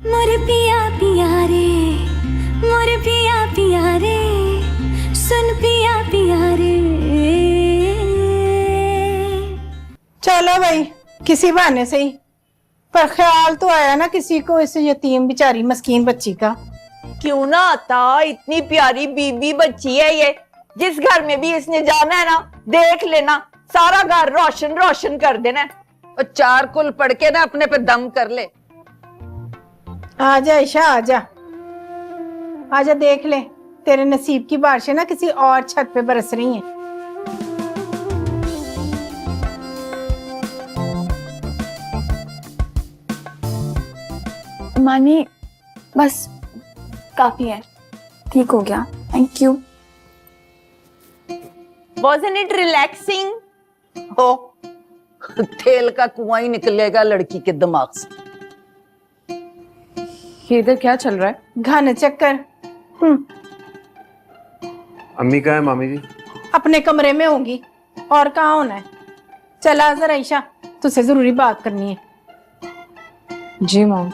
मोर पिया पिया रे, मोर पिया पिया रे, सुन पिया पिया रे। चलो भाई, किसी बहाने से ही, पर ख्याल तो आया ना किसी को इस यतीम बेचारी मस्कीन बच्ची का। क्यों ना आता, इतनी प्यारी बीबी बच्ची है ये। जिस घर में भी इसने जाना है ना, देख लेना सारा घर रोशन रोशन कर देना। और 4 कुल पढ़ के ना अपने पे दम कर ले। आजा ईशा, आजा आजा, देख ले तेरे नसीब की बारिशें ना किसी और छत पे बरस रही हैं। मानी बस काफी है, ठीक हो गया, thank you. Wasn't it relaxing? हो तेल का कुआं ही निकलेगा लड़की के दिमाग से। ये इधर क्या चल रहा है? घन चक्कर। अम्मी कहाँ है मामी जी? अपने कमरे में होंगी, और कहाँ होना है। चला जरा ईशा, तुझसे जरूरी बात करनी है। जी मॉम।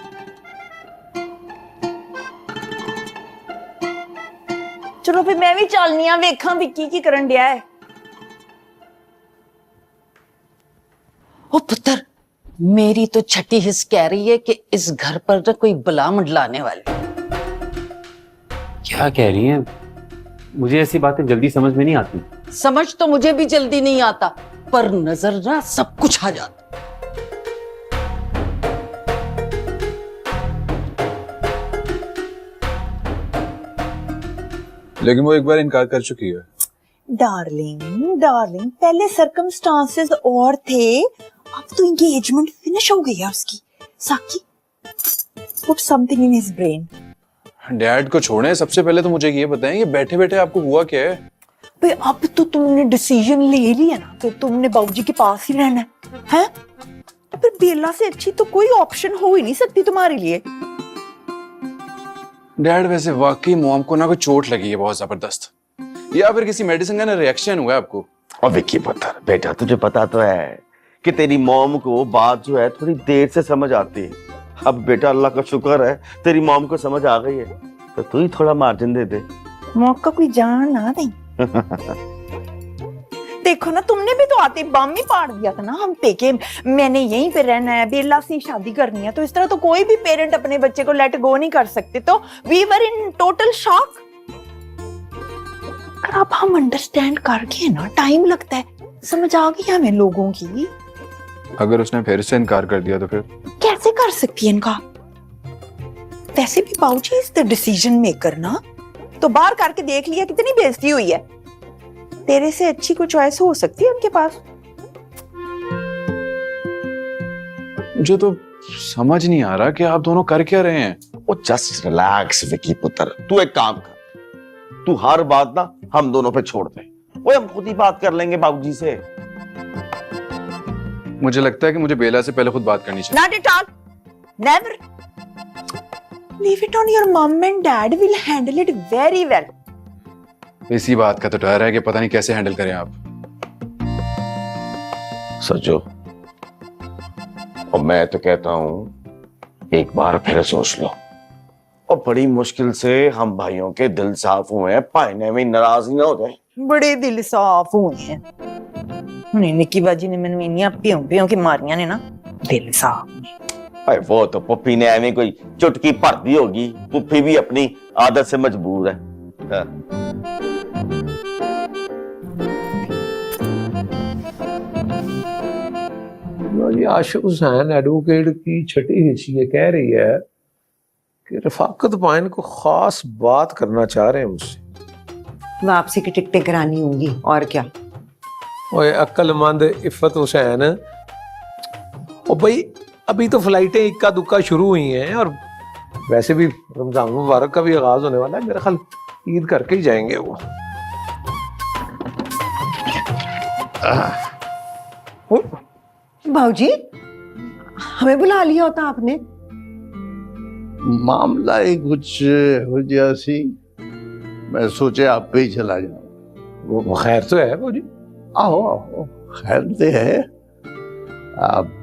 चलो फिर मैं भी चलनी आ, वेखा विक्की की करन दिया है। ओ पुत्र, मेरी तो छठी हिस्स कह रही है कि इस घर पर ना कोई बला मंडलाने वाली। क्या कह रही हैं? मुझे ऐसी बातें जल्दी समझ में नहीं आती। समझ तो मुझे भी जल्दी नहीं आता, पर नजर ना सब कुछ आ जाता। लेकिन वो एक बार इनकार कर चुकी है। डार्लिंग डार्लिंग, पहले सर्कमस्टांसेस और थे, अब तो एंगेजमेंट फिनिश हो गई है उसकी। साकी, put something in his brain. Dad को छोड़ें, सबसे पहले तो मुझे ये बताएं कि बैठे बैठे आपको हुआ क्या है? भाई अब तो तुमने डिसीजन ले लिया ना, तो तुमने बाबूजी के पास ही रहना है? तो फिर बेला से अच्छी तो कोई ऑप्शन हो ही नहीं सकती तुम्हारे लिए। डैड वैसे वाकई मॉम को ना कोई चोट लगी है बहुत जबरदस्त, या फिर किसी मेडिसिन का ना रिएक्शन हुआ है आपको? और विक्की पुत्र बेटा, तुझे पता तो है कि तेरी मॉम को बात जो है थोड़ी देर से समझ आती है। अब बेटा अल्लाह का शुक्र है तेरी मॉम को समझ आ गई है, तो तू ही थोड़ा मार्जिन दे दे। मौका कोई जान ना नहीं। देखो ना, तुमने भी तो आते बम ही पाड़ दिया था ना हम पे के मैंने यहीं पे रहना है, बेला से शादी करनी है। तो इस तरह तो कोई भी पेरेंट अपने बच्चे को लेट गो नहीं कर सकते। तो we were in total shock. अगर अब हम अंडरस्टैंड कर गए ना, टाइम लगता है, समझ आ गई हमें लोगों की। अगर उसने फिर से इनकार कर दिया तो फिर कैसे कर सकती है इनका? वैसे भी बाबूजी इज द डिसीजन मेकर ना, तो बाहर करके देख लिया कितनी बेइज्जती हुई है। तेरे से अच्छी कोई चॉइस हो सकती है उनके पास? मुझे तो समझ नहीं आ रहा कि आप दोनों कर क्या रहे हैं। ओ जस्ट रिलैक्स विक्की पुत्र, तू एक काम कर, तू हर बात ना हम दोनों पे छोड़ दे। वो हम खुद ही बात कर लेंगे बाबूजी से। मुझे लगता है कि मुझे बेला से पहले खुद बात करनी चाहिए। Not at all. Never. Leave it on your mom and dad will handle it very well. इसी बात का तो डर है कि पता नहीं कैसे हैंडल करें आप। सचो, और मैं तो कहता हूं एक बार फिर सोच लो। और बड़ी मुश्किल से हम भाइयों के दिल साफ हुए हैं, पाइने में नाराज ही ना हो जाए। बड़े दिल साफ हुए हैं। नहीं, निक्की बाजी ने मैंने इन्नियां प्यों की मारियां ने ना, दिल साफ। अरे वो तो पुप्पी ने ऐਵੇਂ कोई चुटकी भर दी होगी, पुप्पी भी अपनी आदत से मजबूर है। जी आशिक हुसैन एडवोकेट की छठी हिस्सी कह रही है कि रफाकत पाइन को खास बात करना चाह रहे हैं मुझसे। वापसी की टिकटें करानी होंगी और क्या। ओए अक्लमंद इफ़त हुसैन, ओ भाई अभी तो फ्लाइटें इक्का दुक्का शुरू हुई हैं, और वैसे भी रमजान मुबारक का भी आगाज होने वाला है। मेरा ख्याल ईद करके ही जाएंगे वो। भाऊजी, हमें बुला लिया होता आपने। मामला ही कुछ हो गया सी, मैं सोचे आप पे ही चला जाऊं। वो खैर तो है भाऊजी। आओ आओ, खैर तो है। आप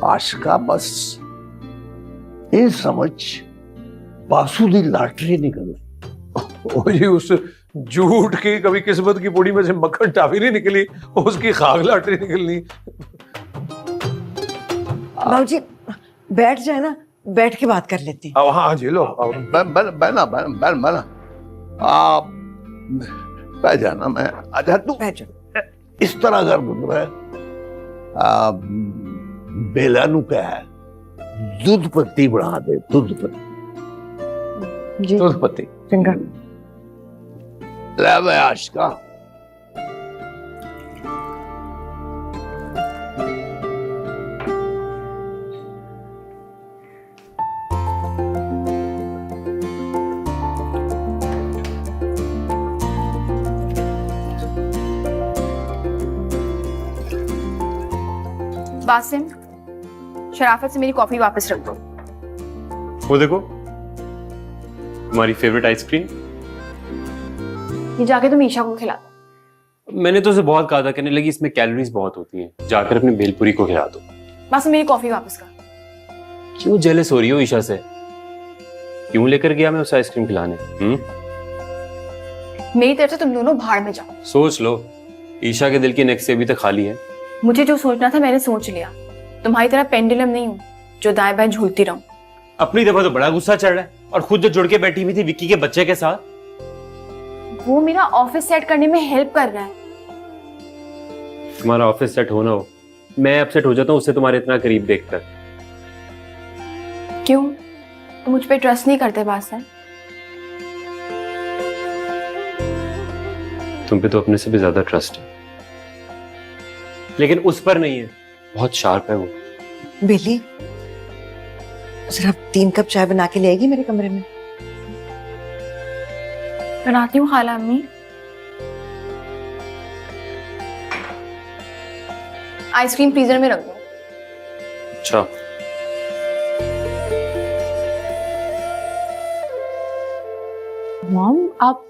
आशिका बस ये समझ बासु दी लॉटरी निकल ओ जी, उस झूठ की कभी किस्मत की पूड़ी में से मक्खन टाफी नहीं निकली, उसकी खाक लॉटरी निकलनी। बाबूजी बैठ जाए ना, बैठ के बात कर लेते हैं। अब हाँ जी, लो आओ। बना आप बैठ जाना, मैं अच्छा तू बैठ जाओ। इस तरह कर दूंगा। बेला नु क्या है, दूध पत्ती बना दे, दूध पत्ती। जी दूध पत्ती चंगा। ले भाई आशिका, बासिम, शराफत से मेरी कॉफी वापस रख दो। वो देखो, तुम्हारी फेवरेट आइसक्रीम। ये जाके तुम ईशा को खिला दो। मैंने तो उसे बहुत कहा था, कहने लगी इसमें कैलोरीज बहुत होती हैं, जाकर अपने भेलपुरी को खिला दो। बासिम मेरी कॉफी वापस कर। क्यों जेलस हो रही हो ईशा से? क्यों लेकर गया मैं उसे आइसक्रीम खिलाने? मेरी तरफ से तुम दोनों भाड़ में जाओ। सोच लो, ईशा के दिल की नेक्स्ट अभी तक खाली है। मुझे जो सोचना था मैंने सोच लिया। तुम्हारी तरह पेंडुलम नहीं हूँ जो दाएं बाएं झूलती रहूं। अपनी दफा तो बड़ा गुस्सा चढ़ रहा है, और खुद जो जुड़ के बैठी हुई थी विक्की के बच्चे के साथ। वो मेरा ऑफिस सेट करने में हेल्प कर रहा है। तुम्हारा ऑफिस सेट होना हो, मैं अपसेट हो जाता हूँ उससे तुम्हारे इतना करीब देखकर। क्यों, तुम मुझ पे ट्रस्ट नहीं करते बासिम? तुम पे तो अपने से भी ज्यादा ट्रस्ट है, लेकिन उस पर नहीं है। बहुत शार्प है वो। बेली सिर्फ 3 कप चाय बना के ले आएगी मेरे कमरे में। बनाती हूँ खाला अम्मी। आइसक्रीम फ्रीजर में रख दो। अच्छा, मॉम, आप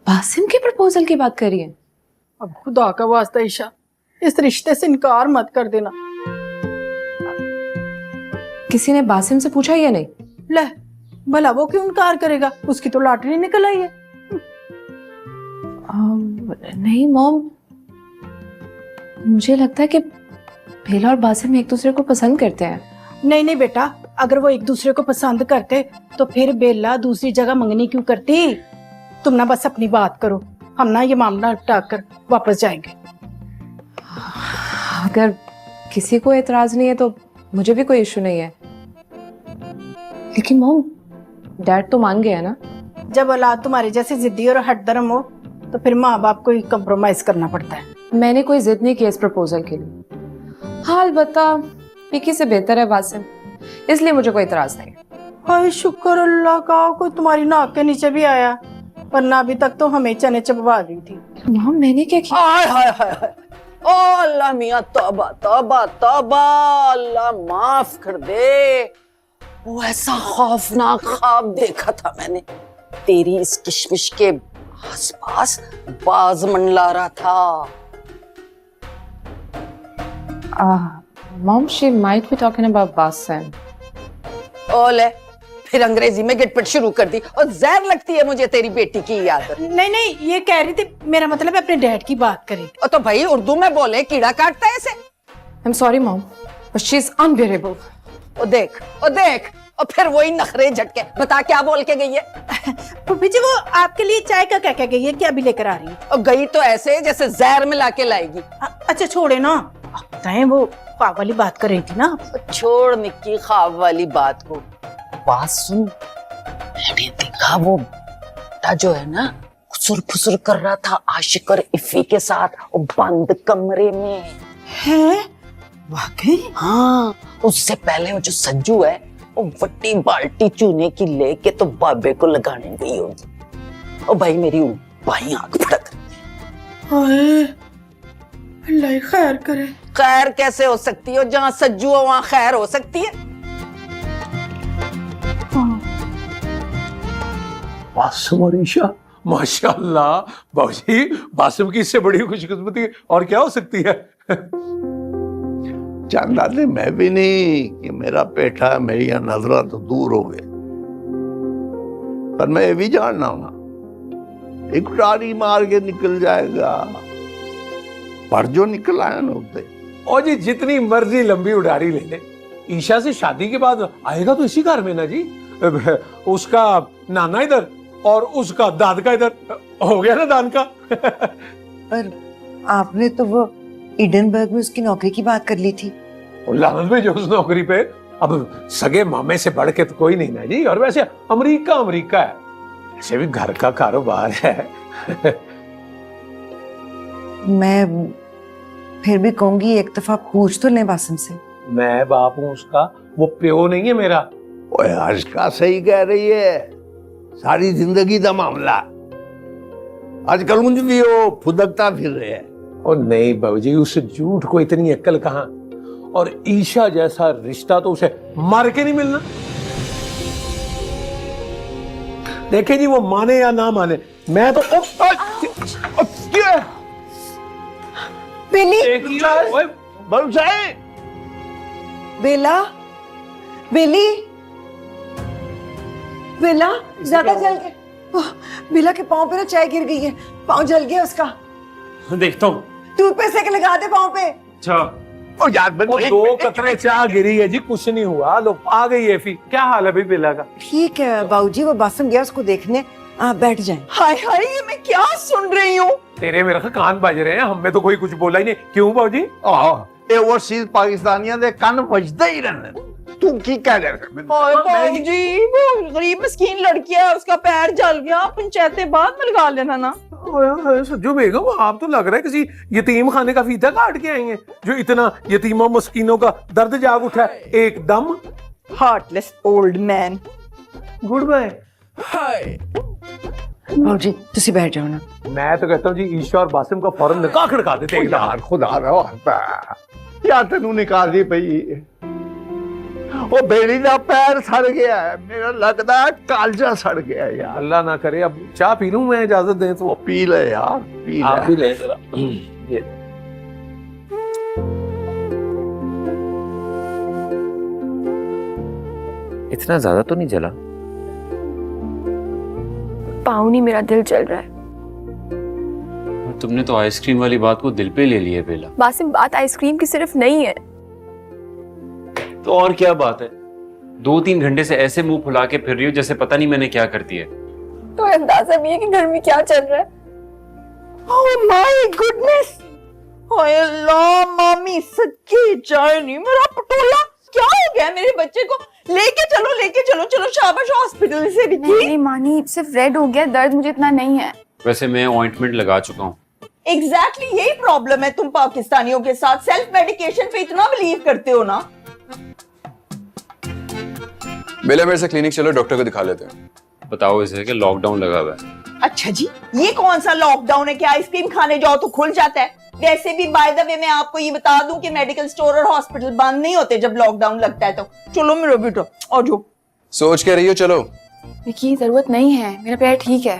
बासिम के प्रपोजल की बात कर रही हैं? अब खुदा का वास्ता ईशा, इस रिश्ते से इनकार मत कर देना। किसी ने बासिम से पूछा या नहीं? ले, भला वो क्यों इनकार करेगा? उसकी तो लॉटरी निकल आई है। नहीं मॉम, मुझे लगता है कि बेला और बासिम एक दूसरे को पसंद करते हैं। नहीं नहीं बेटा, अगर वो एक दूसरे को पसंद करते तो फिर बेला दूसरी जगह मंगनी क्यों करती? तुम ना बस अपनी बात करो, हम ना ये मामला निपटा कर वापस जाएंगे। अगर किसी को एतराज नहीं है तो मुझे भी कोई इशू नहीं है। लेकिन मॉम, डैड तो मान गया ना। जब औलाद तुम्हारे जैसे जिद्दी और हटदर्म हो तो फिर माँ बाप को ही कम्प्रोमाइज करना पड़ता है। मैंने कोई जिद नहीं की इस प्रपोजल के लिए। हाल बता, विकी से बेहतर है बासिम, इसलिए मुझे कोई इतराज नहीं। हाय शुक्र अल्लाह का, कोई तुम्हारी नाक के नीचे भी आया, वरना अभी तक तो हमें चने चबवा रही थी। मॉम मैंने क्या किया? हाय हाय हाय हाय, ओ अल्लाह मियां, तौबा तौबा तौबा, अल्लाह माफ कर दे। वो ऐसा खौफनाक ख्वाब देखा था मैंने, तेरी इस किशमिश के आसपास बाज मंडला रहा था। Mom, she might be talking about Basim. ओले, फिर अंग्रेजी में गिटपिट शुरू कर दी, और जहर लगती है मुझे तेरी बेटी की आदत। नहीं नहीं, ये कह रही थी, मेरा मतलब है अपने डैड की बात करें। और तो भाई उर्दू में बोले, कीड़ा काटता है इसे। I am sorry mom, but she is unbearable. ओ देख, ओ देख, और फिर वही नखरे झटके। बता क्या बोल के गई है? पुप्पी जी, वो आपके लिए चाय का क्या क्या गई है, क्या अभी लेकर आ रही है? और गई तो ऐसे जैसे जहर मिला के लाएगी। अच्छा छोड़े ना, आप बताएं, वो ख्वाब वाली बात कर रही थी ना। छोड़ निक्की ख्वाब वाली बात को, बात सुन। मैंने देखा वो बेटा जो है ना, खुसुर फुसुर कर रहा था आशिक और इफ़ी के साथ, वो बंद कमरे में है। वाकई? हाँ, उससे पहले वो जो सज्जू है, वो वट्टी बाल्टी चूने की लेके तो बाबे को लगाने गई होगी। और भाई मेरी बाई आंख फड़क रही है। अल्लाह खैर करे। खैर कैसे हो सकती हो? जहाँ सज्जू हो वहाँ खैर हो सकती है? बासिम और ईशा, माशाल्लाह। बाबूजी, बासिम की इससे बड़ी खुशकिस्मती और क्या हो सकती है? चाहता थे मैं भी नहीं कि मेरा बेटा मेरी नजरा तो दूर हो गए, पर मैं ये भी जानना हूं ना, एक उड़ारी मार के निकल जाएगा, पर जो निकल आया ना उसे। और जी जितनी मर्जी लंबी उड़ारी ले ले, ईशा से शादी के बाद आएगा तो इसी घर में ना जी। उसका नाना इधर और उसका दादका इधर, हो गया ना दान का। पर आपने तो वो इडनबर्ग में उसकी नौकरी की बात कर ली थी। लानत में जो उस नौकरी पे, अब सगे मामे से बढ़ के तो कोई नहीं ना जी। और वैसे अमेरिका अमेरिका है, ऐसे भी घर का कारोबार है। मैं फिर भी कहूंगी एक दफा पूछ तो ले बासिम से। मैं बाप हूं उसका, वो प्यो नहीं है मेरा। ओए आजका सही कह रही है, सारी जिंदगी का मामला। आजकल मुझे भी वो फुदकता फिर रहे हैं। और नहीं बाबूजी, उस झूठ को इतनी अक्ल कहां। और ईशा जैसा रिश्ता तो उसे मार के नहीं मिलना। देखे जी वो माने या ना माने, मैं तो बेली, बेला, बेली, बेला, ज्यादा जल गए। ओह, बेला के पाँव पे ना चाय गिर गई है, पाँव जल गया उसका। देखता हूँ। टूथपेस्ट से लगा दे पाँव पे। अच्छा। ओ यार वो 2 कतरे चाय गिरी है जी, कुछ नहीं हुआ। लो आ गई है फिर। क्या हाल है भाई बेला का? ठीक है बाबूजी, वो बासिम गया उसको देखने, आप बैठ जाएं। हाय हाय, ये मैं क्या सुन रही हूँ? तेरे मेरे कान बज रहे हैं, हमें तो कोई कुछ बोला ही नहीं। क्यों बाबूजी? ये वो चीज पाकिस्तानियों दे कान बजते ही रहने। तू की कह रहे जी, वो गरीब मस्कीन लड़की है, उसका पैर जल गया, पंचायतें बाद में लगा लेना ना। सज्जू बेगम, आप तो लग रहा है किसी यतीम खाने का फीता काट के आई हैं, जो इतना यतीमों मस्कीनों का दर्द जाग उठा है एकदम। Heartless old man. Good bye. बाबूजी तुसी बैठ जाओ ना। मैं तो कहता हूँ जी, ईशा और बासिम का फौरन निकाह खड़का देते हैं। यार खुदा रहा या तेनू निकाल दी पई। वो बेड़ी का पैर सड़ गया है, मेरा लगता है कालजा सड़ गया है यार। अल्लाह ना करे, अब चाय पी लूं मैं, इजाजत दें तो? पी ले यार, पी ले। आप भी ले जरा। ये इतना ज्यादा तो नहीं जला? पाँव नहीं, मेरा दिल चल रहा है। तुमने तो आइसक्रीम वाली बात को दिल पे ले लिया बेला। बासिम, बात आइसक्रीम की सिर्फ नहीं है। तो और क्या बात है? 2-3 घंटे से ऐसे मुंह फुला के फिर रही हो जैसे पता नहीं मैंने क्या कर दिया। तो अंदाजा भी है कि घर में क्या चल रहा है। ओह माय गुडनेस, ओए अल्लाह, मामी सच्ची चाय नहीं, मेरा पटोला क्या हो गया मेरे बच्चे को? लेके चलो, चलो शाबाश, हॉस्पिटल से भी। नहीं मानी, सिर्फ रेड हो गया, दर्द मुझे इतना नहीं है। वैसे मैं ऑइंटमेंट लगा चुका हूँ। एग्जैक्टली यही प्रॉब्लम है तुम पाकिस्तानियों के साथ, सेल्फ मेडिकेशन पे इतना बिलीव करते हो ना। बेला मेरे से क्लिनिक चलो, डॉक्टर को दिखा लेते हैं। बताओ इसे कि लॉकडाउन लगा हुआ है। अच्छा जी, ये कौन सा लॉकडाउन है कि आइसक्रीम खाने जाओ तो खुल जाता है? वैसे भी बाय द वे मैं आपको ये बता दूं कि मेडिकल स्टोर और हॉस्पिटल बंद नहीं होते जब लॉकडाउन लगता है। तो चलो मेरा बेटा, आ जाओ। सोच के रही हो, चलो। विकी, जरूरत नहीं है, मेरा पैर ठीक है।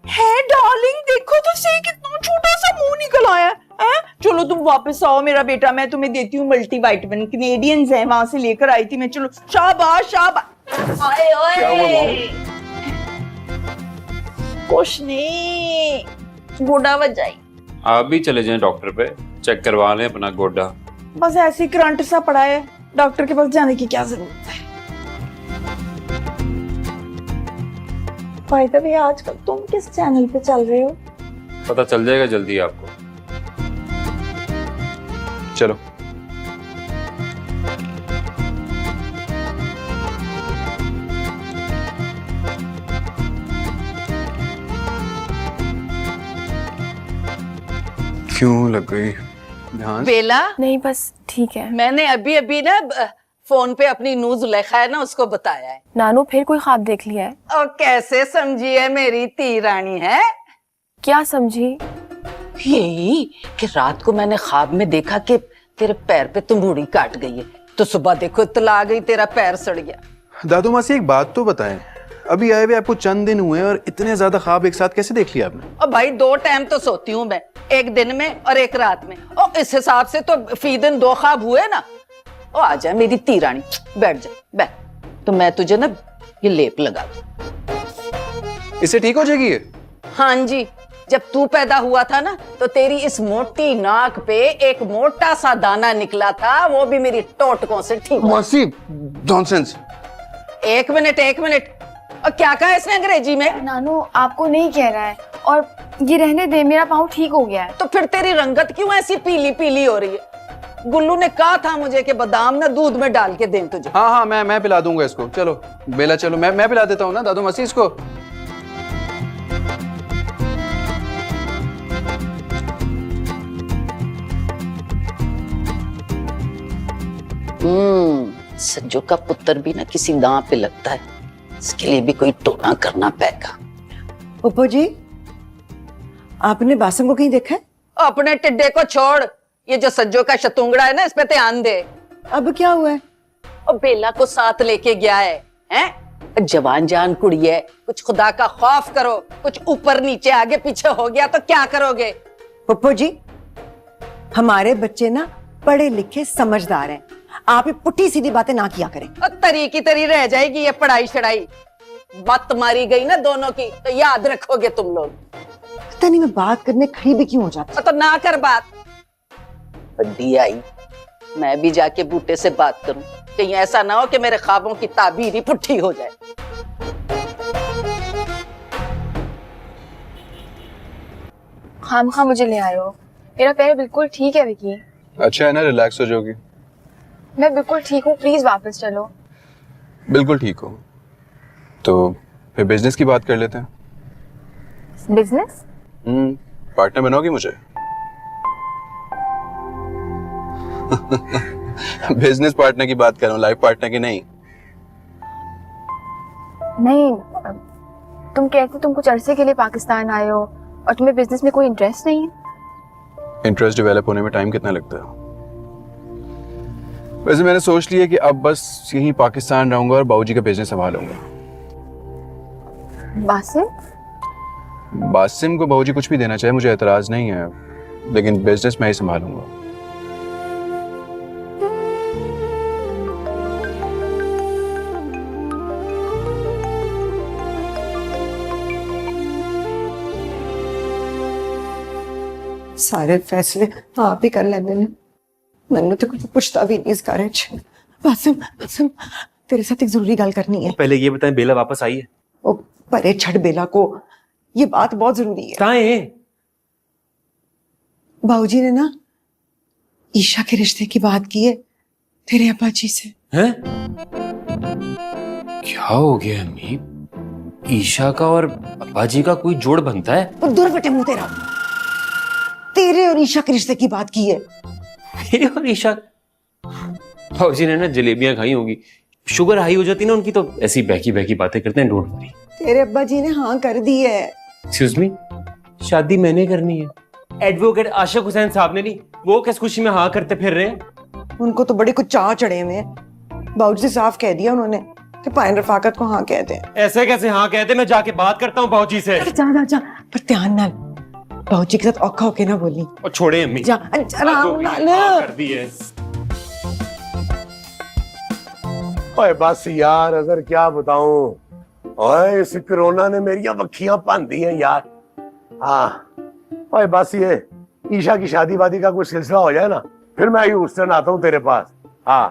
है डार्लिंग, देखो तो सही कितना छोटा सा मुंह निकल आया है। चलो तुम वापस आओ मेरा बेटा, मैं तुम्हें देती हूँ मल्टीविटामिन, कैनेडियंस है वहां से लेकर आई थी मैं। चलो शाबाश शाबाश। आए ओए, कुछ नहीं, गोडा बजाई। आप भी चले जाएं डॉक्टर पे, चेक करवा लें अपना गोडा। बस ऐसे ही करंट सा पड़ा है, डॉक्टर के पास जाने की क्या जरूरत है। भाई आजकल तुम किस चैनल पे चल रहे हो? पता चल जाएगा जल्दी आपको। चलो। क्यों लग गई ध्यान? बेला नहीं, बस ठीक है। मैंने अभी अभी ना फोन पे अपनी नू जुलेखा है ना, उसको बताया है। नानू फिर कोई ख्वाब देख लिया है? और कैसे समझी है मेरी ती रानी है? क्या समझी? यही कि रात को मैंने ख्वाब में देखा कि तेरे पैर पे तंबूड़ी काट गई है, तो सुबह देखो इत्तला आ गई, तेरा पैर सड़ गया। दादू माँ से एक बात तो बताएं, अभी आए हुए आपको चंद दिन हुए और इतने ज्यादा ख्वाब एक साथ कैसे देख लिया आपने? और भाई 2 टाइम तो सोती हूँ मैं, एक दिन में और एक रात में, और इस हिसाब से तो फी दिन 2 ख्वाब हुए ना। ओ आ जा मेरी ती रानी, बैठ जा बैठ। तो मैं तुझे ना ये लेप लगा दूं। इससे ठीक हो जाएगी ये? हाँ जी, जब तू पैदा हुआ था ना तो तेरी इस मोटी नाक पे एक मोटा सा दाना निकला था, वो भी मेरी टोटकों से ठीक हुआ। मासी नॉनसेंस। एक मिनट और क्या कहा इसने अंग्रेजी में? नानू आपको नहीं कह रहा है, और ये रहने दे, मेरा पाँव ठीक हो गया है। तो फिर तेरी रंगत क्यों ऐसी पीली पीली हो रही है? गुल्लू ने कहा था मुझे कि बादाम ना दूध में डाल के दें तुझे। हाँ मैं पिला दूंगा इसको। चलो बेला चलो, मैं पिला देता हूँ ना दादू मासी इसको। संजू का पुत्र भी ना किसी दांव पे लगता है, इसके लिए भी कोई टोना करना पड़ेगा। पप्पू जी, आपने बासम को कहीं देखा है? अपने टिड्डे को छोड़, ये जो सज्जो का शतुंगड़ा है ना, इस पे ध्यान दे। अब क्या हुआ है? और बेला को साथ लेके गया है, हैं? जवान जान कुड़ी है, कुछ खुदा का खौफ करो। कुछ ऊपर नीचे आगे पीछे हो गया तो क्या करोगे? पप्पू जी, हमारे बच्चे ना पढ़े लिखे समझदार हैं, आप ये पुट्ठी सीधी बातें ना किया करें। और तरी की तरी रह जाएगी ये पढ़ाई शढ़ाई। बात मारी गई ना दोनों की तो याद रखोगे तुम लोग। पता नहीं मैं बात करने खड़ी भी क्यों हो जाती। तो ना कर बात। बड्डी आई, मैं भी जाके बूटे से बात करूं, कहीं ऐसा ना हो कि मेरे ख्वाबों की ताबीर ही पुट्ठी हो जाए। हाँ मुझे ले आए हो, मेरा पैर बिल्कुल ठीक है विकी। अच्छा है ना, रिलैक्स हो जाओगी। मैं बिल्कुल ठीक हूँ, प्लीज वापस चलो। बिल्कुल ठीक हो तो फिर बिजनेस की बात कर लेते हैं। बिजनेस? पार्टनर बनोगी मुझे? बिजनेस पार्टनर की बात कर रहा हूँ, लाइफ पार्टनर की नहीं। नहीं, तुम कहते तुम कुछ अरसे के लिए पाकिस्तान आए हो और तुम्हें बिजनेस में कोई इंटरेस्ट नहीं है। इंटरेस्ट डेवलप होने में टाइम कितना लगता है? वैसे मैंने सोच लिया कि अब बस यहीं पाकिस्तान रहूंगा और बाबूजी का बिजनेस संभालूंगा। बासिम को बाबूजी कुछ भी देना चाहे मुझे एतराज नहीं है, लेकिन बिजनेस मैं ही संभालूंगा। सारे फैसले आप ही कर लेंगे ने। मैंने तो कुछ पूछता भी नहीं इस कारण। बासिम तेरे साथ एक जरूरी गल करनी है। पहले ये बताएं, बेला वापस आई है? ओ परे छड़ बेला को, ये बात बहुत जरूरी है। कहाँ है? बाबूजी ने ना ईशा के रिश्ते की बात की है तेरे अब्बा जी से। हैं? क्या हो गया अम्मी? ईशा का और अब्बा जी का कोई जोड़ बनता है? और दूर बेटे मुंह तेरा, तेरे और ईशा के रिश्ते की बात की है। मेरे और ईशा? बाबूजी ने ना जलेबियां खाई होंगी, शुगर हाई हो जाती ना उनकी, तो ऐसी बहकी बहकी बातें करते हैं। Don't worry. तेरे अब्बा जी ने हाँ कर दी है। एक्सक्यूज मी, शादी मैंने करनी है, एडवोकेट आशिक हुसैन साहब ने नहीं। वो किस खुशी में हाँ करते फिर रहे हैं? उनको तो बड़े कुछ चाह चढ़े हुए हैं। बाबूजी से साफ कह दिया उन्होंने कि पाइन रफाकत को हाँ कहते हैं। ऐसे कैसे हाँ कहते? मैं जाके बात करता हूँ बाबूजी से। जा पर ध्यान नाल, बाबूजी के साथ औखा होके ना बोली। और छोड़े अम्मी, जा आराम नाल। हाँ कर दी है। ओए बस यार, अगर क्या बताऊं, ओए इस कोरोना ने मेरी मक्खियां भन दी हैं यार। हाँ ओए बस ये ईशा की शादी वादी का कोई सिलसिला हो जाए ना, फिर मैं ह्यूस्टन आता हूँ तेरे पास। हाँ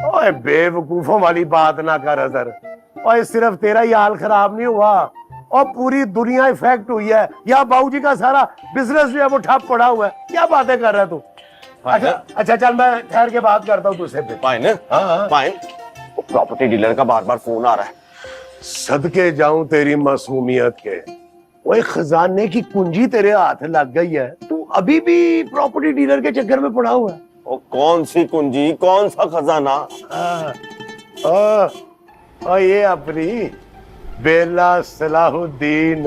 ओए बेवकूफों वाली बात ना कर अजहर। ओए सिर्फ तेरा ही हाल खराब नहीं हुआ और पूरी दुनिया इफेक्ट हुई है। या बाबूजी का सारा बिजनेस जो है वो ठप पड़ा हुआ है। क्या बातें कर रहा है तू? अच्छा चल, मैं ठहर के बात करता हूँ तुझसे। पाइन, पाइन, प्रॉपर्टी डीलर का बार बार फोन आ रहा है। सदके जाऊं तेरी मासूमियत के, वो खजाने की कुंजी तेरे हाथ लग गई है, तू अभी भी प्रॉपर्टी डीलर के चक्कर में पड़ा हुआ है। और कौन सी कुंजी, कौन सा खजाना? और ये अपनी बेला सलाहुद्दीन।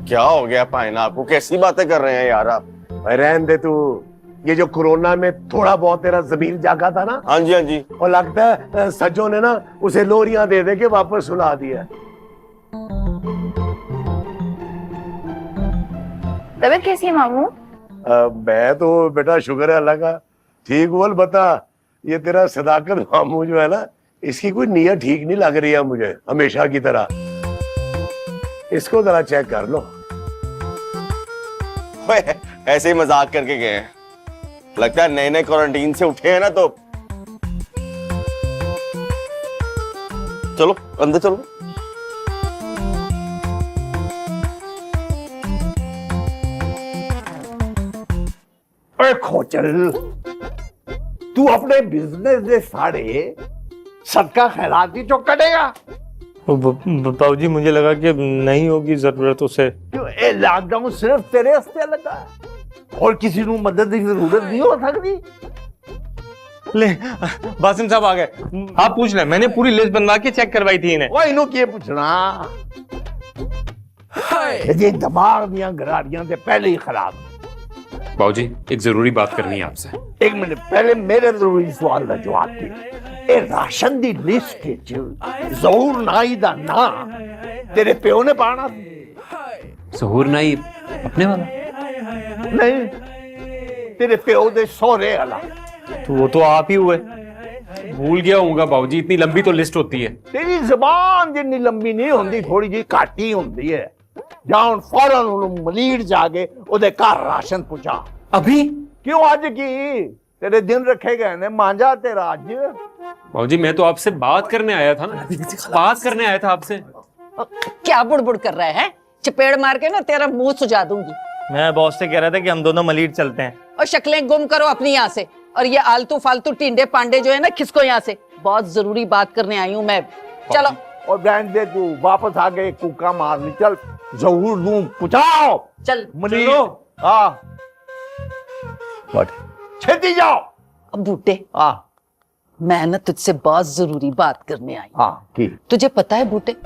क्या हो गया पाइन, आपको कैसी बातें कर रहे हैं यार आप? रहन दे तू। ये जो कोरोना में थोड़ा बहुत तेरा ज़मीर जागा था ना, हाँ जी, और लगता है सज्जो ने ना उसे लोरियां दे दे के वापस सुला दिया। तबीयत कैसी है मामू? मैं तो बेटा शुक्र है अल्लाह का ठीक। बोल बता, ये तेरा सदाकत मामू जो है ना, इसकी कोई नीयत ठीक नहीं लग रही है मुझे, हमेशा की तरह। इसको जरा चेक कर लो। ओए, ऐसे ही मजाक करके गए हैं। लगता है नए नए क्वारंटीन से उठे हैं ना, तो चलो अंदर चलो। अरे खोचल, तू अपने बिजनेस दे सारे सबका खैरात ही चौक कटेगा। बाबूजी मुझे लगा कि नहीं होगी जरूरत उसे। क्यों ये लॉकडाउन सिर्फ तेरे हस्ते लगा है और किसी को मदद की जरूरत नहीं हो सकती? ले बासिम साहब आ गए, आप पूछ लें। मैंने पूरी लिस्ट बनवा के चेक करवाई थी इन्हें। वो इन्हों की पूछना, ये दिमाग दियां गरारियां से पहले ही खराब। बाबूजी एक जरूरी बात करनी है आपसे। एक मिनट पहले मेरे जरूरी सवाल का जवाब दे। ए राशन दी लिस्ट जहूर नाई दा ना तेरे प्यो ने पाना? जहूर नाई अपने वाला नहीं, तेरे प्यो दे सोहरे वाला। तो वो तो आप ही हुए। भूल गया हूँगा बाबूजी, इतनी लंबी तो लिस्ट होती है। तेरी जबान जितनी लंबी नहीं होती, थोड़ी जी घट ही होती है। जान फौरन उन्होंने मलीर जाके उधर घर राशन पहुंचा। अभी क्यों? आज की तेरे दिन रखे गए ने, मांझा तेरा आज। बाबूजी मैं तो आपसे बात करने आया था ना, बात करने आया था आपसे। क्या बुड़बुड़ कर रहा है? चपेड़ मार के ना तेरा मुंह सुझा दूंगी। मैं बॉस से कह रहा था कि हम दोनों मलीर चलते हैं। और शक्लें गुम करो अपनी यहाँ से, और ये आलतू फालतू टिंडे पांडे जो है ना, खिसको यहाँ से। बहुत जरूरी बात करने आई हूँ मैं। चलो। और बैंड दे, तू वापस आ गए, कुका मारनी। चल जहूर दूं पुचाओ। चल मनीर। हाँ छेती जाओ। अब बूटे, मैं ना तुझसे बहुत जरूरी बात करने आई। की तुझे पता है बूटे,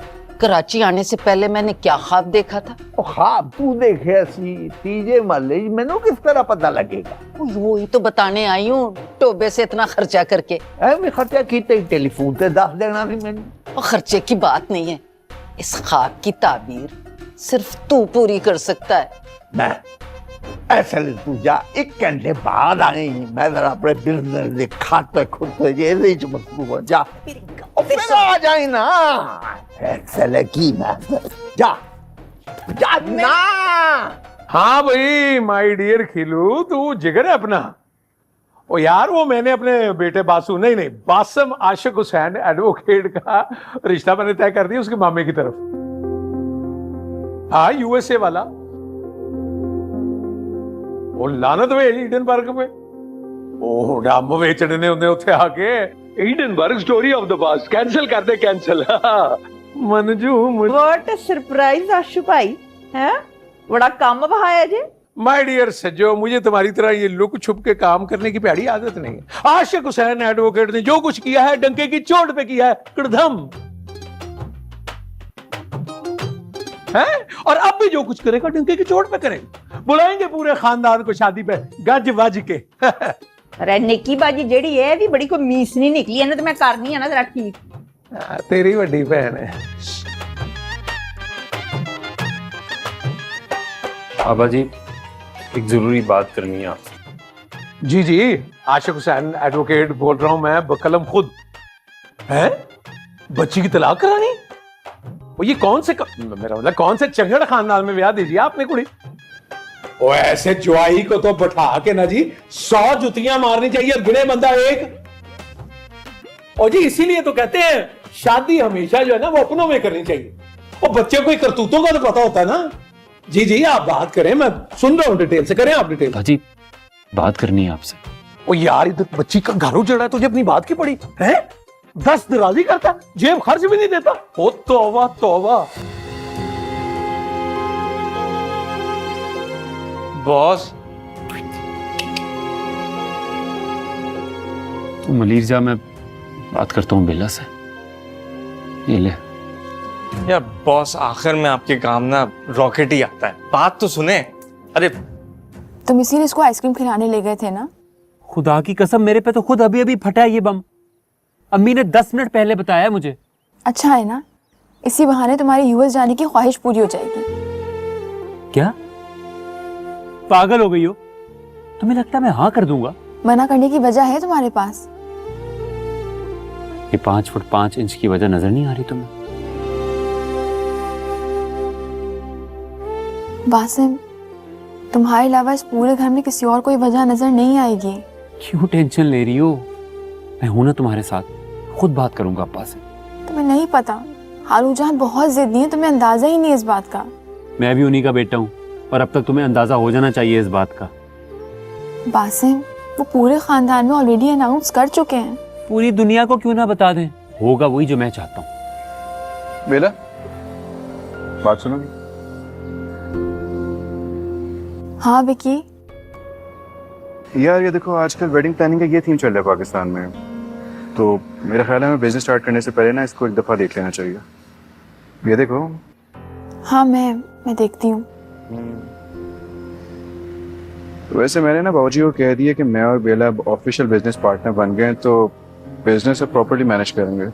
कराची आने से पहले मैंने क्या ख्वाब देखा था? ख्वाब तू देखे तीजे महल्ले, मैंने किस तरह पता लगेगा? वो ही तो बताने आई हूँ, टोबे से इतना खर्चा करके। मैं खर्चा की टेलीफोन पे दस देना थी मैंने। और खर्चे की बात नहीं है, इस ख्वाब की ताबीर सिर्फ तू पूरी कर सकता है। मैं ऐसे तू जा, 1 घंटे बाद आई। मैं जरा अपने बिजनेस दे खाते खुद ये मसरूफ हो जा, फिर आ जाए ना। ऐसे की मैं जा जा ना। हाँ भाई माय डियर खिलू, तू जिगर है अपना। ओ यार, वो मैंने अपने बेटे नहीं बासम आशिक हुसैन एडवोकेट का रिश्ता मैंने तय कर दिया उसके मामे की तरफ। हाँ, यूएसए वाला। वो लानत वे ईडनबर्ग में ओ डम बेचने ने उन्हें उठे आके Edinburgh story of the past cancel कर दे, cancel. Manju what a surprise Ashu भाई, हैं? बड़ा काम बहाया जे। माय डियर सज्जो, मुझे तुम्हारी तरह ये लुक छुप के काम करने की प्यारी आदत नहीं है। आशिक हुसैन एडवोकेट ने जो कुछ किया है डंके की चोट पे किया है, कड़धम है। और अब भी जो कुछ करेगा डंके की चोट पे करेगा। बुलाएंगे पूरे खानदान को शादी पे गज वज के। अरे निकी बाजी जेड़ी है भी बड़ी कोई मीस नहीं निकली है ना, तो मैं करनी है ना जरा ठीक। तेरी बड़ी बहन है। बाबा जी एक जरूरी बात करनी है आपसे। जी जी, आशिक हुसैन एडवोकेट बोल रहा हूं मैं, बकलम खुद। है बच्ची की तलाक करानी? वो ये कौन से मेरा मतलब कौन से चंगड़ खानदान में ब्याह दीजिए आपने कुड़ी? ओ ऐसे जुआई को तो बैठा के ना जी 100 जुतियां मारनी चाहिए, गिने बंदा एक। और जी इसीलिए तो कहते हैं शादी हमेशा जो है ना वो अपनों में करनी चाहिए। और बच्चे को करतूतों का तो पता होता है ना। जी जी आप बात करें, मैं सुन रहा हूं, डिटेल से करें आप। डिटेल भाजी बात करनी है आपसे। ओ यार, इधर बच्ची का घर उजड़ा है, तुझे अपनी बात की पड़ी है? 10 दराजी करता, जेब खर्च भी नहीं देता। ओ तौबा तौबा। बॉस तू मलीर जा, मैं बात करता हूँ बेला से। ये ले। यार बॉस, आखिर में आपके काम ना रॉकेट ही आता है। बात तो सुने। अरे तुम इसीलिए इसको आइसक्रीम खिलाने ले गए थे ना? खुदा की कसम मेरे पे तो खुद अभी अभी फटा है ये बम। अम्मी ने 10 मिनट पहले बताया मुझे। अच्छा है ना, इसी बहाने तुम्हारी यूएस जाने की ख्वाहिश पूरी हो जाएगी। क्या पागल हो गई हो? तुम्हें लगता है मैं हाँ कर दूंगा? मना करने की वजह है तुम्हारे पास? ये 5 फुट 5 इंच की वजह नजर नहीं आ रही तुम्हें? बासिम, तुम्हारे अलावा इस पूरे घर में किसी और कोई वजह नजर नहीं आएगी। क्यों टेंशन ले रही हो? मैं हूं ना तुम्हारे साथ, खुद बात करूंगा अब्बा से। तुम्हें नहीं पता, हारू जान बहुत जिद्दी है, तुम्हें अंदाजा ही नहीं इस बात का। मैं भी उन्हीं का बेटा हूँ और अब तक तुम्हें अंदाजा हो जाना चाहिए इस बात का। बासिम, वो पूरे खानदान में ऑलरेडी अनाउंस कर चुके हैं। पूरी दुनिया को क्यों ना बता दें, होगा वही जो मैं चाहता हूँ। बेला, बात सुनोगी? हाँ विकी। यार ये देखो, आजकल वेडिंग प्लानिंग का ये थीम चल रहा है पाकिस्तान में, तो मेरा ख्याल है मैं बिजनेस स्टार्ट करने से पहले ना इसको एक दफा देख लेना चाहिए। ये देखो। हाँ मैं देखती हूँ। वैसे मैंने ना बाबूजी को कह दिया कि मैं और बेला अब ऑफिशियल बिजनेस पार्टनर बन गए, तो बिजनेस अब प्रॉपर्ली मैनेज करेंगे,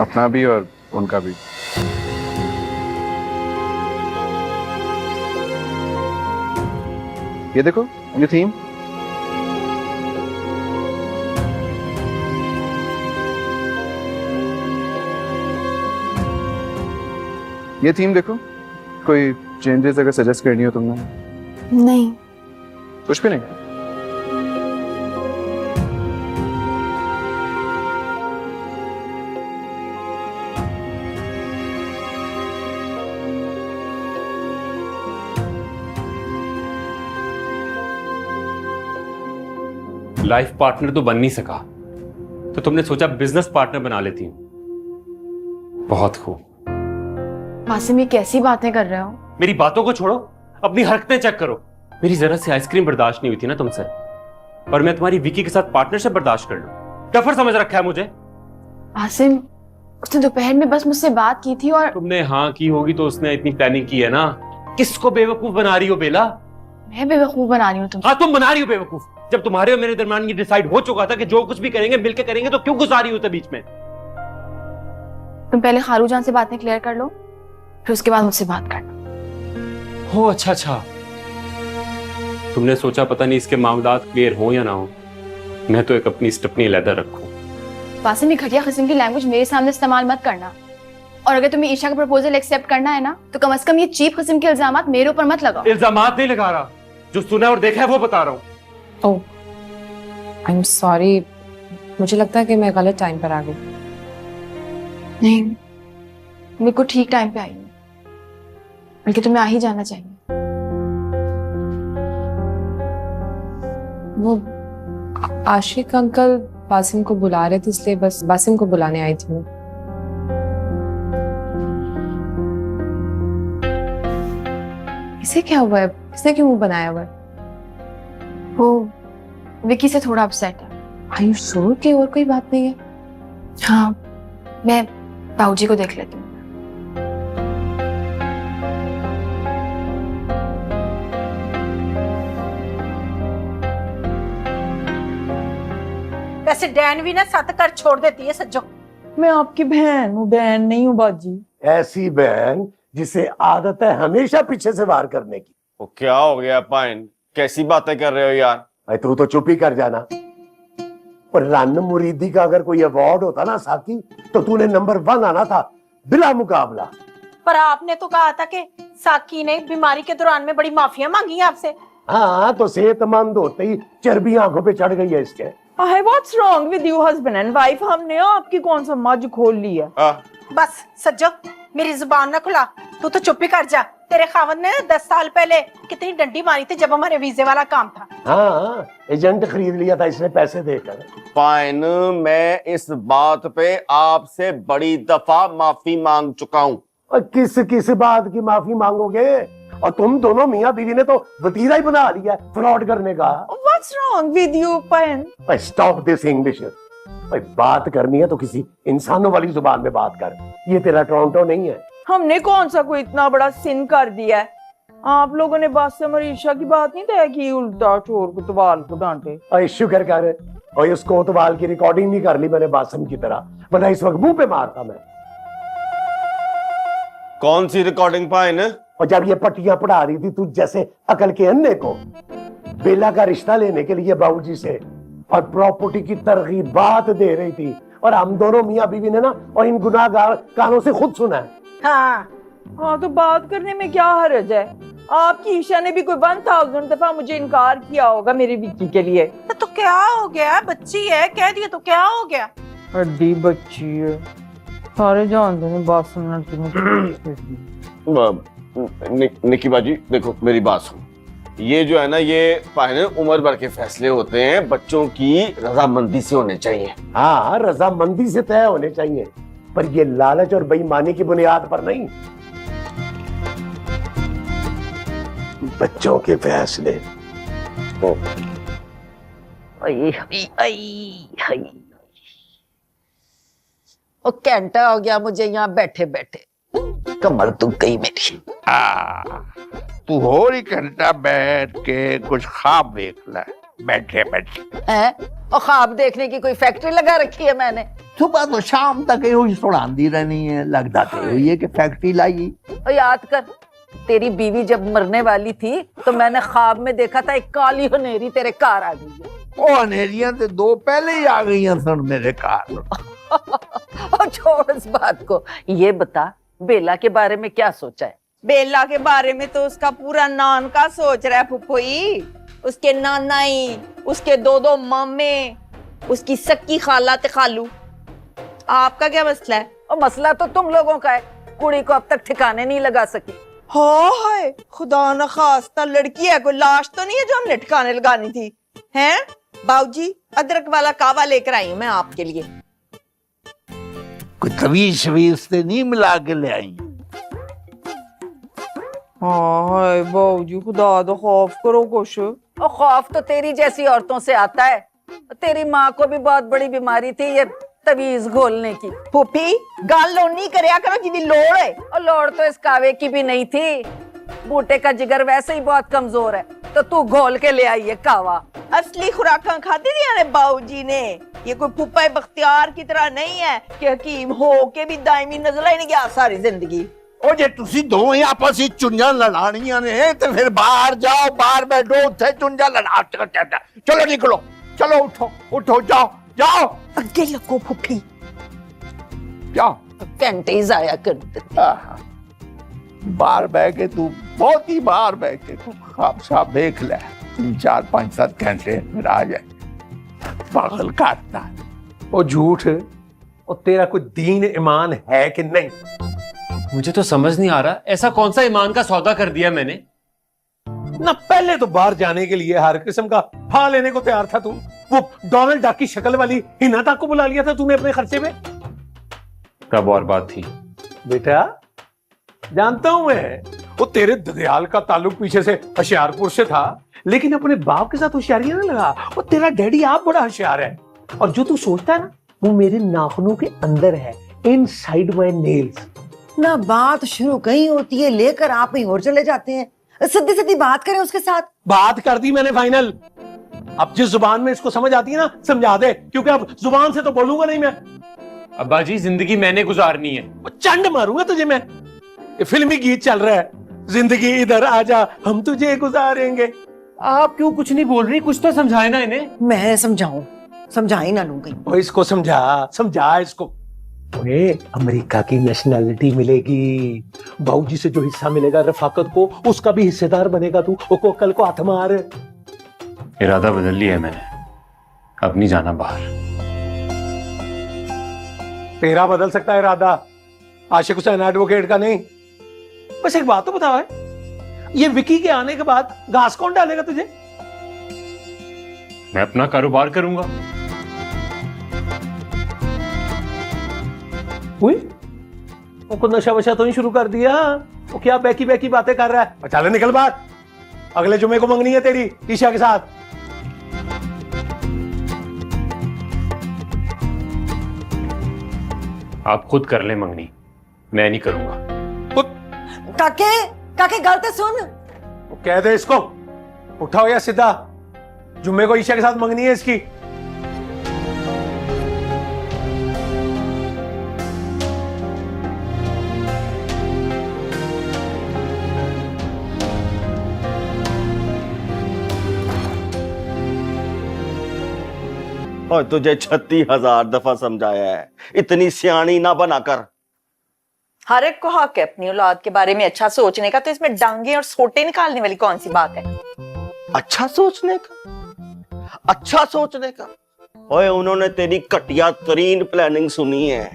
अपना भी और उनका भी। ये देखो ये थीम। ये थीम देखो, कोई चेंजेस अगर सजेस्ट करनी हो तुमने? नहीं, कुछ भी नहीं। लाइफ पार्टनर तो बन नहीं सका, तो तुमने सोचा बिजनेस पार्टनर बना लेती हूँ। बहुत खूब। बासिम, ये कैसी बातें कर रहे हो? मेरी बातों को छोड़ो, अपनी हरकतें चेक करो। मेरी जरा सी आइसक्रीम बर्दाश्त नहीं हुई थी ना तुमसे, और मैं तुम्हारी विकी के साथ पार्टनरशिप बर्दाश्त कर लूं? टफर समझ रखा है मुझे? बासिम, उसने दोपहर में बस मुझसे बात की थी और तुमने हाँ की होगी तो उसने इतनी प्लानिंग की है ना। किसको बेवकूफ बना रही हो बेला? मैं बेवकूफ बना रही हूँ तुम? हाँ तुम बना रही हो बेवकूफ। जब तुम्हारे और मेरे दरमियान ये डिसाइड हो चुका था कि जो कुछ भी करेंगे मिलकर करेंगे, तो क्यों घुसा रही हो बीच में? तुम पहले खारू जान से बातें क्लियर कर लो, फिर उसके बाद मुझसे बात करना। हो अच्छा। तुमने सोचा पता नहीं इसके मामलात क्लियर हो या ना हो, मैं तो एक अपनी स्टपनी अलहदा रखूं। बासिम, ये घटिया किस्म की लैंग्वेज मेरे सामने इस्तेमाल मत करना, और अगर तुम्हें ईशा का प्रपोजल एक्सेप्ट करना है ना, तो कम से कम ये चीप किस्म के इल्जामात मेरे ऊपर मत लगाओ। इल्जामात नहीं लगा रहा, जो सुना और देखा है वो बता रहा हूँ। ओह, आई एम सॉरी, मुझे लगता है कि मैं गलत टाइम पर आ गई। नहीं, मेरे को ठीक टाइम पे आई हूँ, बल्कि तुम्हें आ ही जाना चाहिए। वो आशिक अंकल बासिम को बुला रहे थे, इसलिए बस बासिम को बुलाने आई थी मैं। इसे क्या हुआ है? इसने क्यों मुंह बनाया हुआ है? वो विकी से थोड़ा अपसेट है। Are you sure कि और कोई बात नहीं है? हाँ, मैं बाबूजी को देख लेती हूँ। वैसे डैन भी ना 7 कर छोड़ देती है सज्जो। मैं आपकी बहन हूँ, बहन नहीं हूँ बाजी। ऐसी बहन जिसे आदत है हमेशा पीछे से वार करने की। वो क्या हो गया पाइन, कैसी बातें कर रहे हो यार? अरे तू तो चुप ही कर जाना। पर रन मुरीदी का अगर कोई अवार्ड होता ना साकी, तो तूने नंबर 1 आना था बिला मुकाबला। पर आपने तो कहा था कि साकी ने बीमारी के दौरान में बड़ी माफिया मांगी है आपसे। हाँ, तो सेहतमंद होते ही चर्बी आंखों पे चढ़ गई है इसके। What's wrong with you husband and wife? हमने आपकी कौन सा मज खोल ली है? बस सज्जो, मेरी जुबान ना खुला, तू तो चुप ही कर जा। तेरे खावत ने 10 साल पहले कितनी डंडी मारी थी जब हमारे वीजे वाला काम था। हाँ, एजेंट खरीद लिया था इसने पैसे देकर। फाइन, मैं इस बात पे आपसे बड़ी दफा माफी मांग चुका हूँ। और किस बात की माफी मांगोगे? और तुम दोनों मियाँ बीवी ने तो वतीरा ही बना लिया फ्रॉड करने का। What's wrong with you, पायन? Stop this English. बात करनी है तो किसी इंसानों वाली जुबान में बात कर। ये तेरा टोरंटो नहीं है। हमने कौन सा कोई इतना बड़ा सिन कर दिया है? आप लोगों ने बासिम और ईशा की बात नहीं तय की, उल्टा चोर कोतवाल को डांटे। और शुक्र कर, और इस कोतवाल की रिकॉर्डिंग नहीं कर ली मैंने बासिम की तरह, वरना इस वक्त मुंह पे मारता मैं। कौन सी रिकॉर्डिंग पाइन? और जब ये पट्टियां पढ़ा रही थी तू जैसे अकल के अन्ने को, बेला का रिश्ता लेने के लिए बाबूजी से और प्रॉपर्टी की तरगीबात दे रही थी, और हम दोनों मियाँ बीवी ने ना और इन गुनाहगार कानों से खुद सुना है। हाँ तो बात करने में क्या हर्ज है? आपकी ईशा ने भी कोई 1000 दफा मुझे इनकार किया होगा मेरी विक्की के लिए। तो क्या हो गया, बच्ची है कह दिया तो क्या हो गया। हड्डी बच्ची है, सारे जानते हैं बात सुनना। निकी बाजी देखो मेरी बात सुनो, ये जो है ना ये पाए उम्र भर के फैसले होते हैं, बच्चों की रजामंदी से होने चाहिए। हाँ रजामंदी से तय होने चाहिए, पर ये लालच और बेईमानी की बुनियाद पर नहीं। बच्चों के फैसले। घंटा हो गया मुझे यहाँ बैठे बैठे, कमर तुम गई मेरी। तू और ही घंटा बैठ के कुछ ख्वाब देख ले बैठे बैठे। हैं? और ख्वाब देखने की कोई फैक्ट्री लगा रखी है मैंने? सुबह तो शाम तक ही सुड़ाती रहनी है, लगता तो हुई है कि फैक्ट्री लाई। और याद कर, तेरी बीवी जब मरने वाली थी तो मैंने ख्वाब में देखा था एक काली हनेरी तेरे कार आ गई है। ओ हनेरियां तो 2 पहले ही आ गई हैं सन मेरे कार। और छोड़ इस बात को, ये बता बेला के बारे में क्या सोचा है? बेला के बारे में तो उसका पूरा नान का सोच रहा है फुफुई। उसके नानाई, उसके 2 मामे, उसकी सक्की खाला ते खालू। आपका क्या मसला है? और मसला तो तुम लोगों का है, कुड़ी को अब तक ठिकाने नहीं लगा सकी। हाय खुदा न खास्ता लड़की है, कोई लाश तो नहीं है जो हमने ठिकाने लगानी थी। हैं बाबूजी, अदरक वाला कावा लेकर आई हूं मैं आपके लिए। कोई तवीज शवीज से नहीं मिला के ले आई। हाय बाबूजी, खुदा तो खौफ करो कुछ। और खौफ तो तेरी जैसी औरतों से आता है। तेरी माँ को भी बहुत बड़ी बीमारी थी ये तवीज घोलने की। फूफी गाल लोनी करया करो जिदी लोड़ है। और लोड़ तो इस कावे की भी नहीं थी, बूटे का जिगर वैसे ही बहुत कमजोर है, तो तू घोल के ले आई है कावा। असली खुराकां खाती थी बाबूजी ने, ये कोई फुप्पा बख्तियार की तरह नहीं है कि हकीम हो के भी दायमी नजर ही नहीं गया सारी जिंदगी। ओ जे तुसी दोवें आपस में चुंझां लड़ानियां ने ते फिर बाहर जाओ, बाहर बैठो, उत्थे चुंझां लड़ा। चलो निकलो, चलो उठो उठो, जाओ जाओ अगे लगो फुफी, जाओ। घंटे ही जाया कर देती। बाहर बह के तू बहुत ही बाहर बह के तू ख्वाब साहब देख ले, 3, 4, 5, 7 घंटे फिर आ जाए। पागल काटता वो झूठ, और तेरा कोई दीन ईमान है कि नहीं? मुझे तो समझ नहीं आ रहा, ऐसा कौन सा ईमान का सौदा कर दिया मैंने? ना पहले तो बाहर जाने के लिए हर किस्म का फा लेने को तैयार था तू। वो डोनाल्ड डक की शक्ल वाली हिना तक को बुला लिया था तूने अपने खर्चे में। तब और बात थी बेटा, जानता हूं मैं, वो तेरे ददयाल का ताल्लुक पीछे से होशियारपुर से था, लेकिन अपने बाप के साथ होशियारी ना लगा। वो तेरा डैडी आप बड़ा होशियार है, और जो तू सोचता है ना वो मेरे नाखूनों के अंदर है, इनसाइड माय नेल्स। ना बात शुरू कहीं होती है, लेकर आप कहीं और चले जाते हैं। सीधी सीधी बात करें उसके साथ। बात कर दी मैंने फाइनल। अब जिस जुबान में इसको समझ आती है ना समझा दे, क्योंकि अब जुबान से तो बोलूंगा नहीं मैं। अब्बा जी जिंदगी मैंने गुजारनी है। वो चंड मारूंगा तुझे मैं। ये फिल्मी गीत चल रहा है, जिंदगी इधर आजा हम तुझे गुजारेंगे। आप क्यों कुछ नहीं बोल रही? कुछ तो समझाए ना इन्हें। मैं समझाऊं? समझाई ना लूं कहीं। इसको समझा इसको। अमेरिका की नेशनैलिटी मिलेगी, बाबूजी से जो हिस्सा मिलेगा रफाकत को, उसका भी हिस्सेदार बनेगा तू। वो कल को हाथ मार। इरादा बदल लिया है मैंने, अब नहीं जाना बाहर। तेरा बदल सकता है इरादा, आशिक हुसैन एडवोकेट का नहीं। बस एक बात तो बताओ, ये विकी के आने के बाद घास कौन डालेगा तुझे? मैं अपना कारोबार करूंगा। वो नशा वशा तो नहीं शुरू कर दिया? वो क्या बैकी बैकी बातें कर रहा है? चले निकल बाहर, अगले जुमे को मंगनी है तेरी ईशा के साथ। आप खुद कर ले मंगनी, मैं नहीं करूंगा। काके गलत सुन। वो कह दे इसको उठाओ या सीधा, जुम्मे को ईशा के साथ मंगनी है इसकी। और तुझे 36,000 दफा समझाया है, इतनी सियाणी ना बना कर। हर एक को हक है अपनी औलाद के बारे में अच्छा सोचने का, तो इसमें डांगे और सोटे निकालने वाली कौन सी बात है? अच्छा सोचने का, अच्छा सोचने का। ओए उन्होंने तेरी घटिया तरीन प्लानिंग सुनी है,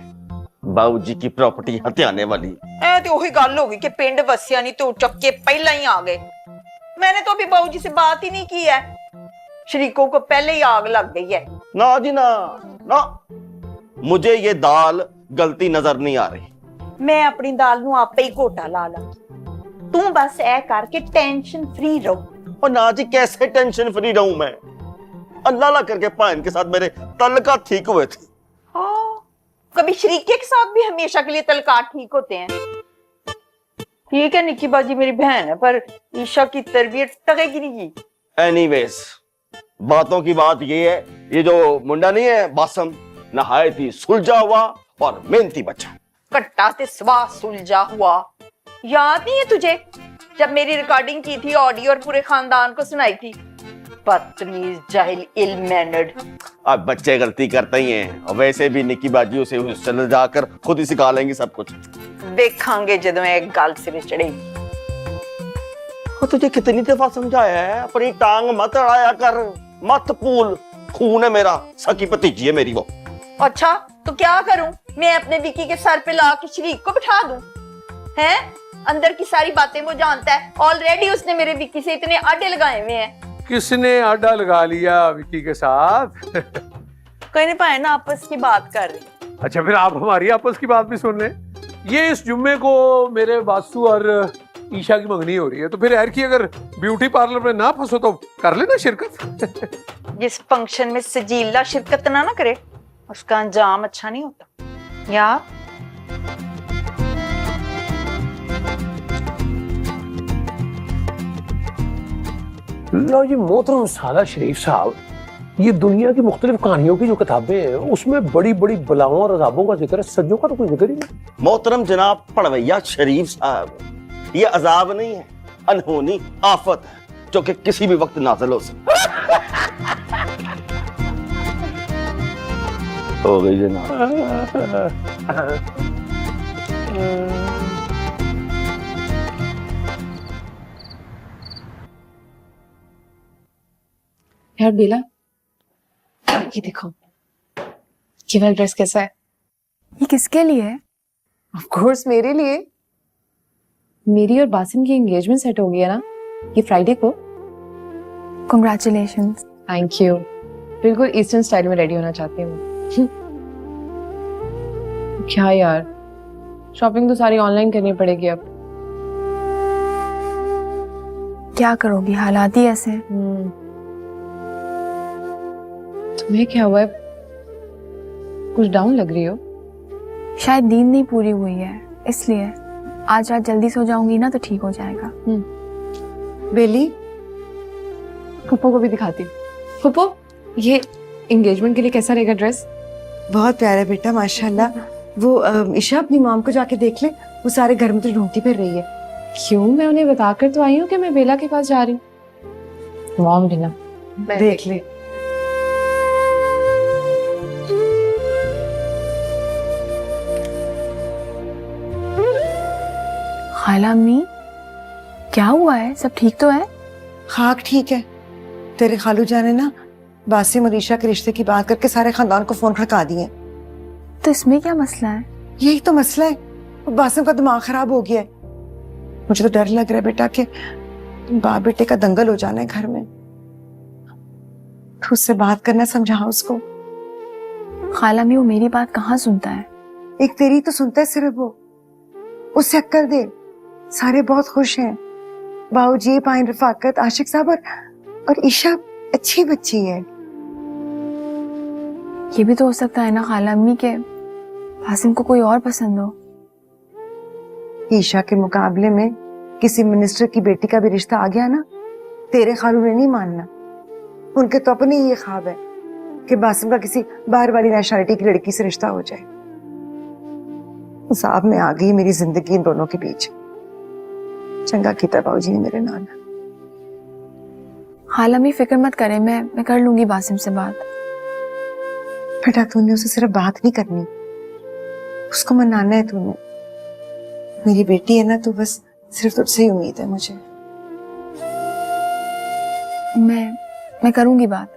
बाबूजी की प्रॉपर्टी हथियाने वाली। ऐ तो वही गल होगी कि पिंड वसिया नहीं तो चक्के पहला ही आ गए। मैंने तो अभी बाबूजी से बात ही नहीं की है, शरीकों को पहले ही आग लग गई है। ना जी ना, ना मुझे ये दाल गलती नजर नहीं आ रही। मैं अपनी दाल नू आपे ही घोटा ला ला, तू बस ऐ करके टेंशन फ्री रहो। और ना जी कैसे टेंशन फ्री रहूं मैं? अल्लाह ला करके पाइन के साथ मेरे तल्लका ठीक हुए थे। हाँ, कभी शरीके के साथ भी हमेशा के लिए तलकात ठीक होते हैं। ठीक है निक्की बाजी मेरी बहन है, पर ईशा की तरबियत टकेगी नहीं की। एनीवेज, बातों की बात ये है, ये जो मुंडा नहीं है बासम, नहायत ही सुलझा हुआ और मेहनती बच्चा। कट्टा से स्वा सुलझा हुआ। याद नहीं है तुझे जब मेरी रिकॉर्डिंग की थी ऑडियो और पूरे खानदान को सुनाई थी? बदतमीज, जाहिल, इल मैनर्ड। अब बच्चे गलती करते ही हैं, और वैसे भी निक्की बाजियों से चल जाकर खुद ही सिखा लेंगे सब कुछ। देखांगे जदों एक गल सिरे चढ़ेगी। और तुझे कितनी दफा समझाया है, अपनी टांग मत अड़ाया कर, मत पूल, खून है मेरा, सकी भतीजी है मेरी वो। अच्छा तो क्या करूं, मैं अपने विकी के सर पे ला के शरीक को बिठा दूं? हैं? अंदर की सारी बातें वो जानता है, ऑलरेडी उसने मेरे विकी से इतने आडे लगाए हुए हैं। किसने आडा लगा लिया विकी के साथ? कहने पाए ना आपस की बात कर रही। अच्छा, फिर आप हमारी आपस की बात भी सुन लें। ये इस जुम्मे को मेरे बासु और ईशा की मंगनी हो रही है, तो फिर यार की अगर ब्यूटी पार्लर में ना फंसो तो कर लेना शिरकत। जिस फंक्शन में सजीला शिरकत ना करे उसका अंजाम अच्छा नहीं होता यार। लो जी मोहतरम सादा शरीफ साहब, ये दुनिया की मुख्तलिफ कहानियों की जो किताबें हैं उसमें बड़ी बड़ी बलाओं और अजाबों का जिक्र है, सज्जों का तो कोई जिक्र ही नहीं। मोहतरम जनाब पड़वैया शरीफ साहब, ये अजाब नहीं है, अनहोनी आफत है जो कि किसी भी वक्त नाज़िल हो सकती हो गई जनाब। यार बेला, ये देखो, ये वाला ड्रेस कैसा है? ये किसके लिए है? ऑफ कोर्स मेरे लिए। मेरी और बासिम की एंगेजमेंट सेट हो गई है ना, ये फ्राइडे को। Congratulations. Thank you. बिल्कुल ईस्टर्न स्टाइल में रेडी होना चाहती हूँ। क्या यार, शॉपिंग तो सारी ऑनलाइन करनी पड़ेगी अब। क्या करोगी, हालात ही ऐसे हैं। तुम्हें क्या हुआ है? कुछ डाउन लग रही हो। शायद नींद नहीं पूरी हुई है, इसलिए आज रात जल्दी सो जाऊंगी ना तो ठीक हो जाएगा। बेली, फुप्पो को भी दिखाती। फुप्पो, ये एंगेजमेंट के लिए कैसा रहेगा ड्रेस? बहुत प्यारा बेटा, माशाल्लाह। वो ईशा अपनी मॉम को जाके देख ले, वो सारे घर में तो ढूंढती फिर रही है। क्यों? मैं उन्हें बताकर तो आई हूँ कि मैं बेला के पास जा रही हूँ। मॉम भी ना देख ले। खाला अम्मी, क्या हुआ है? सब ठीक तो है? खाक ठीक है। तेरे खालू जान ने ना बासिम और ईशा के रिश्ते की बात करके सारे खानदान को फोन खड़का दिए। तो इसमें क्या मसला है? यही तो मसला है, बासिम का दिमाग खराब हो गया है। मुझे तो डर लग रहा है बेटा कि बाप बेटे का दंगल हो जाना है घर में। तो उससे बात करना, समझा उसको। खाला अम्मी, वो मेरी बात कहाँ सुनता है? एक तेरी तो सुनता है सिर्फ वो, उससे अक्कल दे। सारे बहुत खुश हैं, बाऊजी, पाइन, रफाकत, आशिक साहब और ईशा अच्छी बच्ची है। ये भी तो हो सकता है ना खाला अम्मी के बासिम को कोई और पसंद हो। ईशा के मुकाबले में किसी मिनिस्टर की बेटी का भी रिश्ता आ गया ना, तेरे खालू ने नहीं मानना। उनके तो अपने ये ख्वाब है कि बासिम का किसी बाहर वाली नेशनलिटी की लड़की से रिश्ता हो जाए। साहब में आ गई मेरी जिंदगी इन दोनों के बीच। चंगा किया बाबूजी ने मेरे नाल। खाला अम्मी फिक्र मत करें, मैं कर लूंगी बासिम से बात। बेटा तूने उसे सिर्फ बात नहीं करनी, उसको मनाना है तूने। मेरी बेटी है ना, तो बस सिर्फ तुझसे ही उम्मीद है मुझे। मैं करूंगी बात।